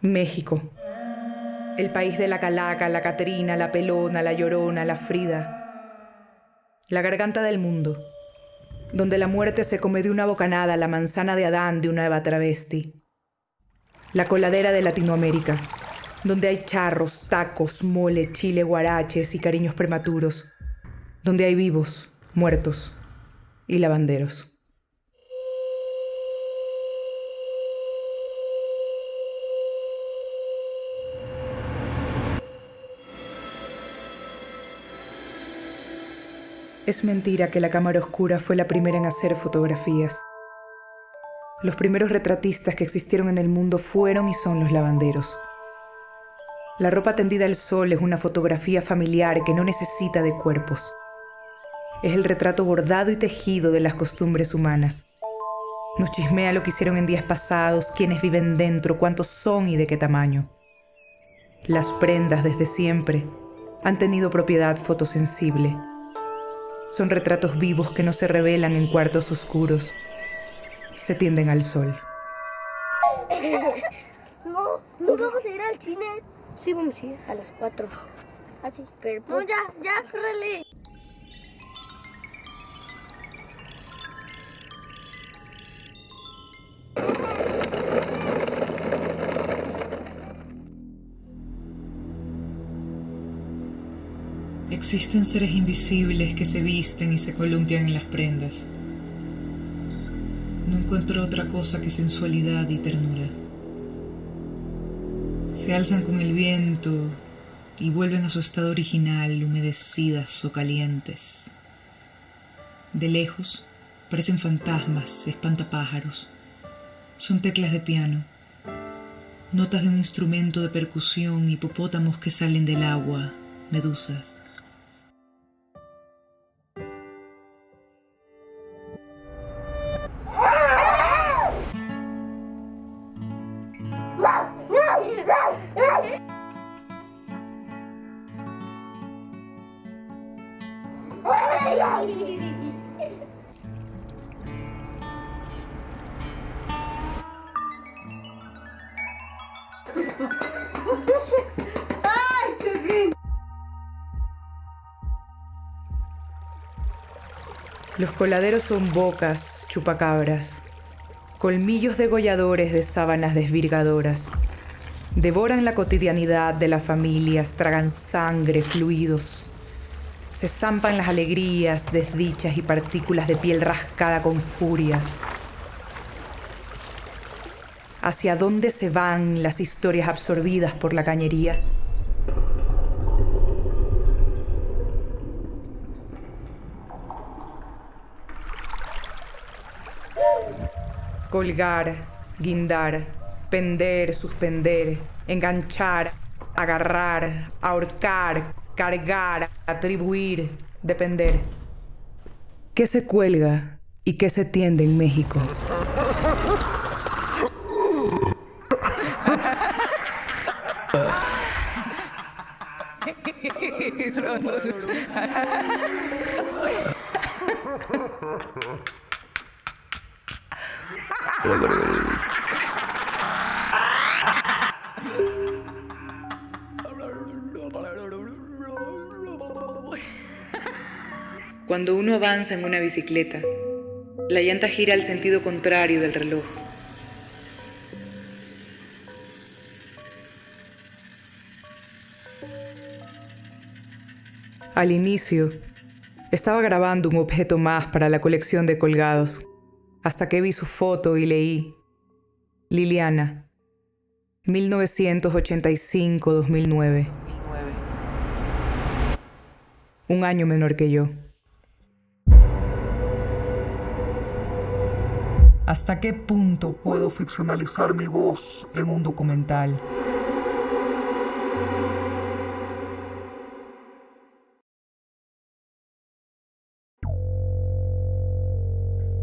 México. El país de la Calaca, la Catrina, la Pelona, la Llorona, la Frida. La garganta del mundo, donde la muerte se come de una bocanada la manzana de Adán de una Eva travesti. La coladera de Latinoamérica, donde hay charros, tacos, mole, chile, guaraches y cariños prematuros. Donde hay vivos, muertos y lavanderos. Es mentira que la cámara oscura fue la primera en hacer fotografías. Los primeros retratistas que existieron en el mundo fueron y son los lavanderos. La ropa tendida al sol es una fotografía familiar que no necesita de cuerpos. Es el retrato bordado y tejido de las costumbres humanas. Nos chismea lo que hicieron en días pasados, quiénes viven dentro, cuántos son y de qué tamaño. Las prendas, desde siempre, han tenido propiedad fotosensible. Son retratos vivos que no se revelan en cuartos oscuros y se tienden al sol. No vamos a ir al cine. Sí, vamos a ir a las 4. Así. Pero no, ya, córrele. Existen seres invisibles que se visten y se columpian en las prendas. No encuentro otra cosa que sensualidad y ternura. Se alzan con el viento y vuelven a su estado original, humedecidas o calientes. De lejos parecen fantasmas, espantapájaros. Son teclas de piano, notas de un instrumento de percusión, hipopótamos que salen del agua, medusas. Los coladeros son bocas, chupacabras, colmillos degolladores de sábanas desvirgadoras. Devoran la cotidianidad de las familias, tragan sangre, fluidos. Se zampan las alegrías, desdichas y partículas de piel rascada con furia. ¿Hacia dónde se van las historias absorbidas por la cañería? Colgar, guindar, pender, suspender, enganchar, agarrar, ahorcar, cargar, atribuir, depender. ¿Qué se cuelga y qué se tiende en México? Cuando uno avanza en una bicicleta, la llanta gira al sentido contrario del reloj. Al inicio, estaba grabando un objeto más para la colección de colgados, hasta que vi su foto y leí: Liliana, 1985-2009. Un año menor que yo. ¿Hasta qué punto puedo ficcionalizar mi voz en un documental?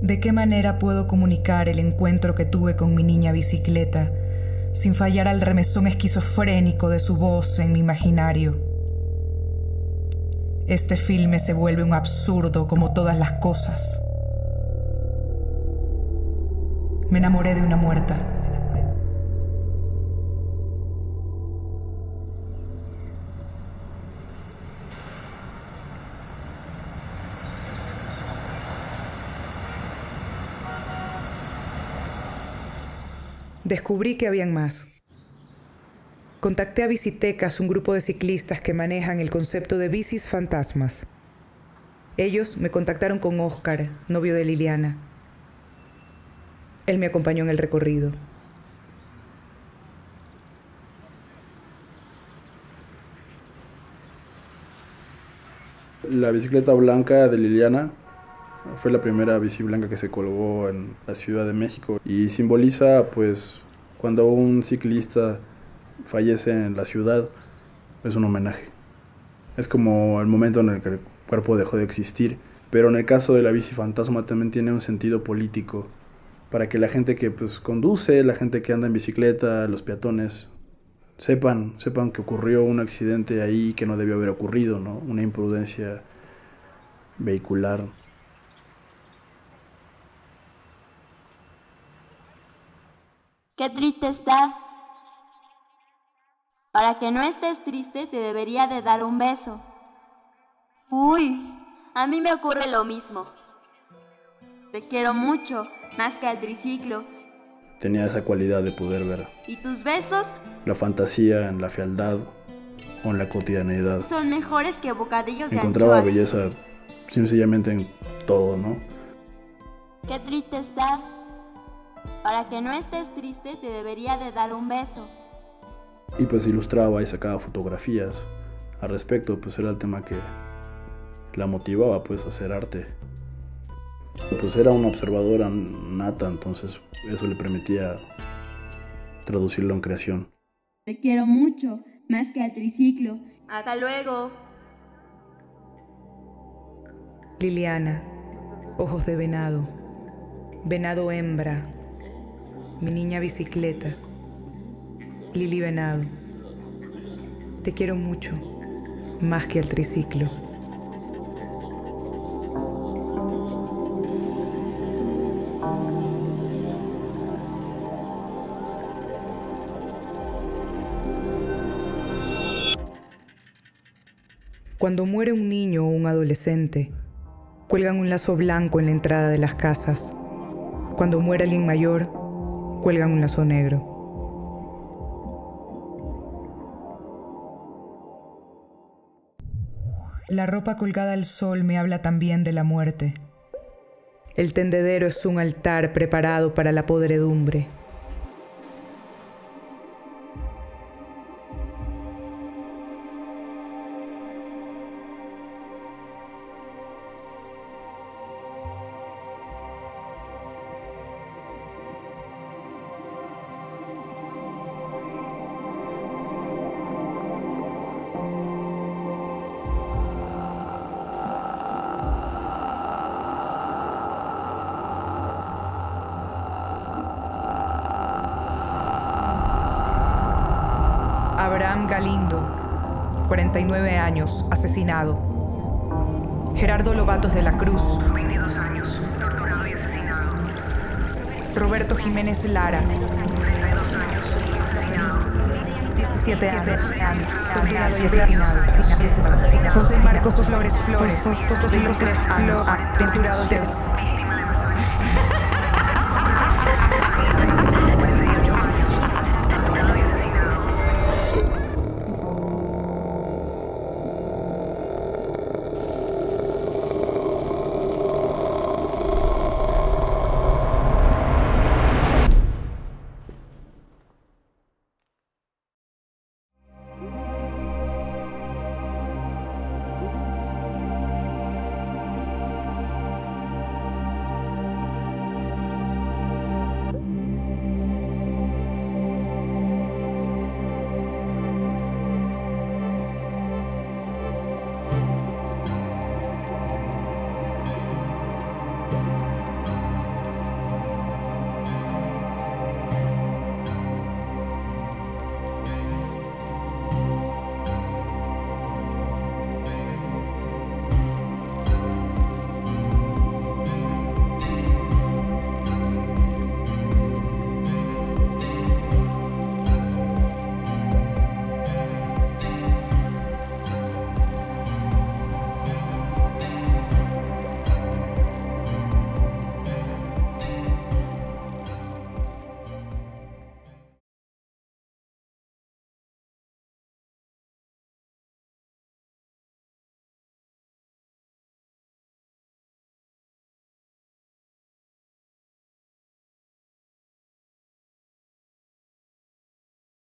¿De qué manera puedo comunicar el encuentro que tuve con mi niña bicicleta sin fallar al remesón esquizofrénico de su voz en mi imaginario? Este filme se vuelve un absurdo como todas las cosas. Me enamoré de una muerta. Descubrí que habían más. Contacté a Bicitecas, un grupo de ciclistas que manejan el concepto de bicis fantasmas. Ellos me contactaron con Óscar, novio de Liliana. Él me acompañó en el recorrido. La bicicleta blanca de Liliana fue la primera bici blanca que se colgó en la Ciudad de México y simboliza, pues, cuando un ciclista fallece en la ciudad, es un homenaje. Es como el momento en el que el cuerpo dejó de existir, pero en el caso de la bici fantasma también tiene un sentido político, para que la gente que pues conduce, la gente que anda en bicicleta, los peatones, sepan que ocurrió un accidente ahí que no debió haber ocurrido, ¿no? Una imprudencia vehicular. Qué triste estás. Para que no estés triste te debería de dar un beso. Uy, a mí me ocurre lo mismo. Te quiero mucho, más que al triciclo. Tenía esa cualidad de poder ver ¿Y tus besos? La fantasía en la fealdad o en la cotidianeidad. Son mejores que bocadillos de Encontraba anchoas. belleza sencillamente en todo, ¿no? Qué triste estás. Para que no estés triste te debería de dar un beso. Y pues ilustraba y sacaba fotografías al respecto, pues era el tema que la motivaba pues a hacer arte. Pues era una observadora nata, entonces eso le permitía traducirlo en creación. Te quiero mucho, más que al triciclo. Hasta luego. Liliana, ojos de venado, venado hembra, mi niña bicicleta, Lili venado. Te quiero mucho, más que al triciclo. Cuando muere un niño o un adolescente, cuelgan un lazo blanco en la entrada de las casas. Cuando muere alguien mayor, cuelgan un lazo negro. La ropa colgada al sol me habla también de la muerte. El tendedero es un altar preparado para la podredumbre. Abraham Galindo, 49 años, asesinado. Gerardo Lobatos de la Cruz, 22 años, torturado y asesinado. Roberto Jiménez Lara, 32 años, asesinado. 17 años, torturado y asesinado. José Marcos Flores, 23 años, torturado y asesinado.